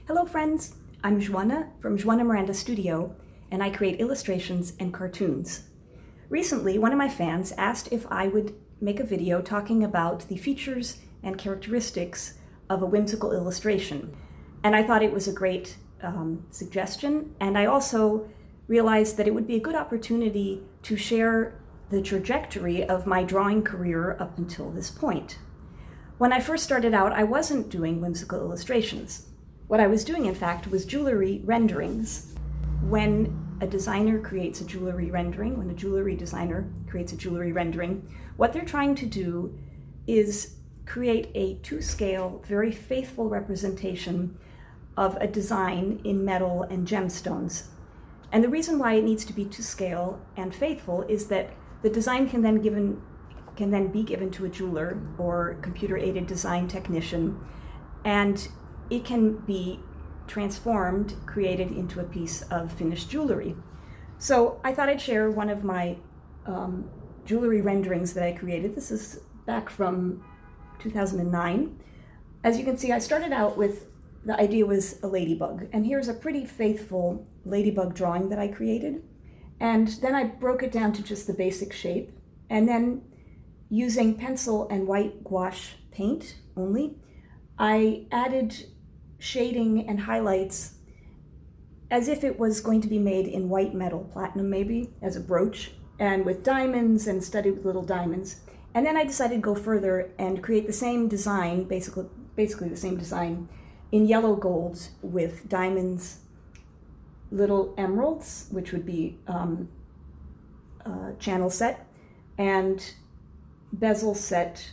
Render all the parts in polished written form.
Hello friends, I'm Joana from Joana Miranda Studio, and I create illustrations and cartoons. Recently, one of my fans asked if I would make a video talking about the features and characteristics of a whimsical illustration. And I thought it was a great suggestion, and I also realized that it would be a good opportunity to share the trajectory of my drawing career up until this point. When I first started out, I wasn't doing whimsical illustrations. What I was doing, in fact, was jewelry renderings. When a designer creates a jewelry rendering, when a jewelry designer creates a jewelry rendering, what they're trying to do is create a to-scale, very faithful representation of a design in metal and gemstones. And the reason why it needs to be to scale and faithful is that the design can then be given to a jeweler or computer-aided design technician, and it can be transformed, created into a piece of finished jewelry. So I thought I'd share one of my jewelry renderings that I created. This is back from 2009. As you can see, I started out with, the idea was a ladybug, and here's a pretty faithful ladybug drawing that I created. And then I broke it down to just the basic shape, and then using pencil and white gouache paint only, I added shading and highlights as if it was going to be made in white metal, platinum maybe, as a brooch, and with diamonds and studded with little diamonds. And then I decided to go further and create the same design, basically the same design, in yellow gold with diamonds, little emeralds, which would be channel set, and bezel set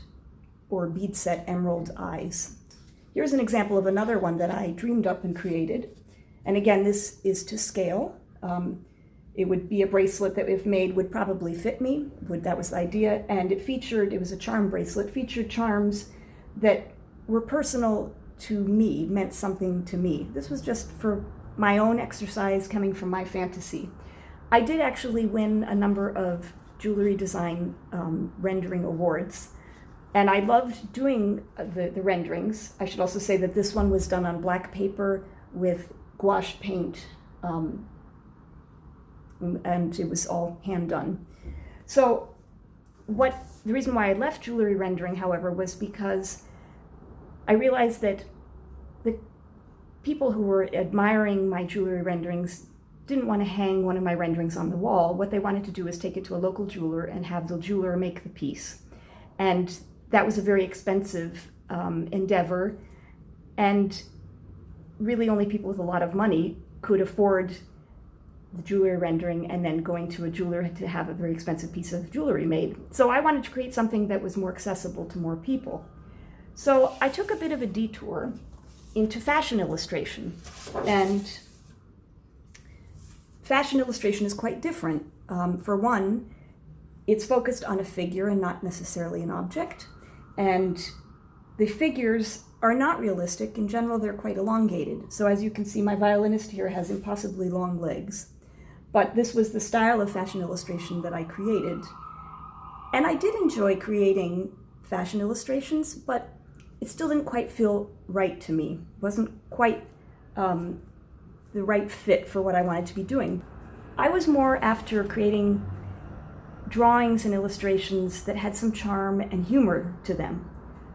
or bead set emerald eyes. Here's an example of another one that I dreamed up and created. And again, this is to scale. It would be a bracelet that, if made, would probably fit me. That was the idea. And it was a charm bracelet, featured charms that were personal to me, meant something to me. This was just for my own exercise coming from my fantasy. I did actually win a number of jewelry design rendering awards. And I loved doing the renderings. I should also say that this one was done on black paper with gouache paint, and it was all hand done. So the reason why I left jewelry rendering, however, was because I realized that the people who were admiring my jewelry renderings didn't want to hang one of my renderings on the wall. What they wanted to do is take it to a local jeweler and have the jeweler make the piece. And that was a very expensive endeavor, and really only people with a lot of money could afford the jewelry rendering and then going to a jeweler to have a very expensive piece of jewelry made. So I wanted to create something that was more accessible to more people. So I took a bit of a detour into fashion illustration, and fashion illustration is quite different. For one, it's focused on a figure and not necessarily an object. And the figures are not realistic. In general, they're quite elongated. So as you can see, my violinist here has impossibly long legs. But this was the style of fashion illustration that I created. And I did enjoy creating fashion illustrations, but it still didn't quite feel right to me. It wasn't quite the right fit for what I wanted to be doing. I was more after creating drawings and illustrations that had some charm and humor to them.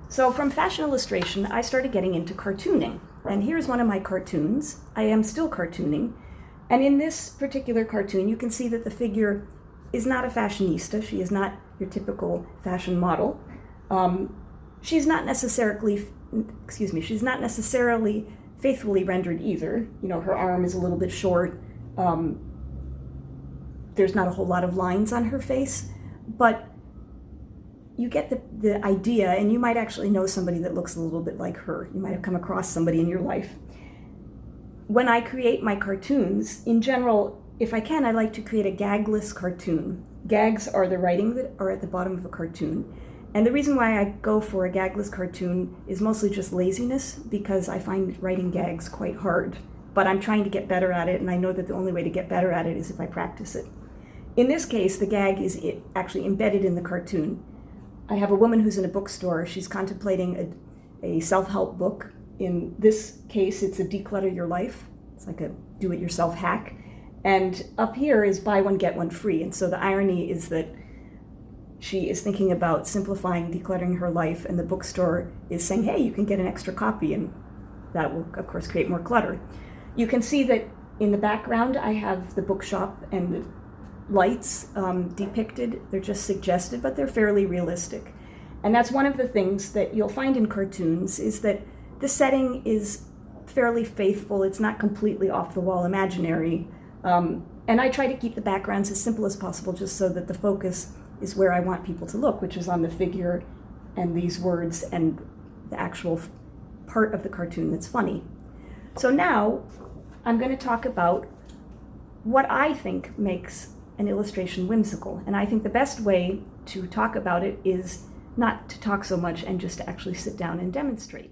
So from fashion illustration, I started getting into cartooning. And here's one of my cartoons. I am still cartooning. And in this particular cartoon, you can see that the figure is not a fashionista. She is not your typical fashion model. She's not necessarily faithfully rendered either. You know, her arm is a little bit short. There's not a whole lot of lines on her face, but you get the idea, and you might actually know somebody that looks a little bit like her. You might have come across somebody in your life. When I create my cartoons, in general, if I can, I like to create a gagless cartoon. Gags are the writing that are at the bottom of a cartoon. And the reason why I go for a gagless cartoon is mostly just laziness, because I find writing gags quite hard. But I'm trying to get better at it, and I know that the only way to get better at it is if I practice it. In this case, the gag is actually embedded in the cartoon. I have a woman who's in a bookstore. She's contemplating a self-help book, In this case, it's a declutter your life. It's like a do-it-yourself hack. And up here is buy one, get one free. And so the irony is that she is thinking about simplifying, decluttering her life, and the bookstore is saying, hey, you can get an extra copy, and that will, of course, create more clutter. You can see that in the background, I have the bookshop and the lights depicted. They're just suggested, but they're fairly realistic. And that's one of the things that you'll find in cartoons, is that the setting is fairly faithful. It's not completely off-the-wall imaginary. And I try to keep the backgrounds as simple as possible, just so that the focus is where I want people to look, which is on the figure and these words and the actual part of the cartoon that's funny. So now I'm going to talk about what I think makes an illustration whimsical. And I think the best way to talk about it is not to talk so much and just to actually sit down and demonstrate.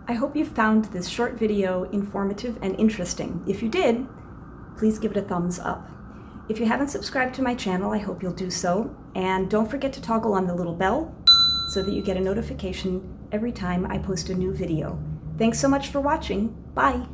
I hope you found this short video informative and interesting. If you did, please give it a thumbs up. If you haven't subscribed to my channel, I hope you'll do so. And don't forget to toggle on the little bell so that you get a notification every time I post a new video. Thanks so much for watching. Bye.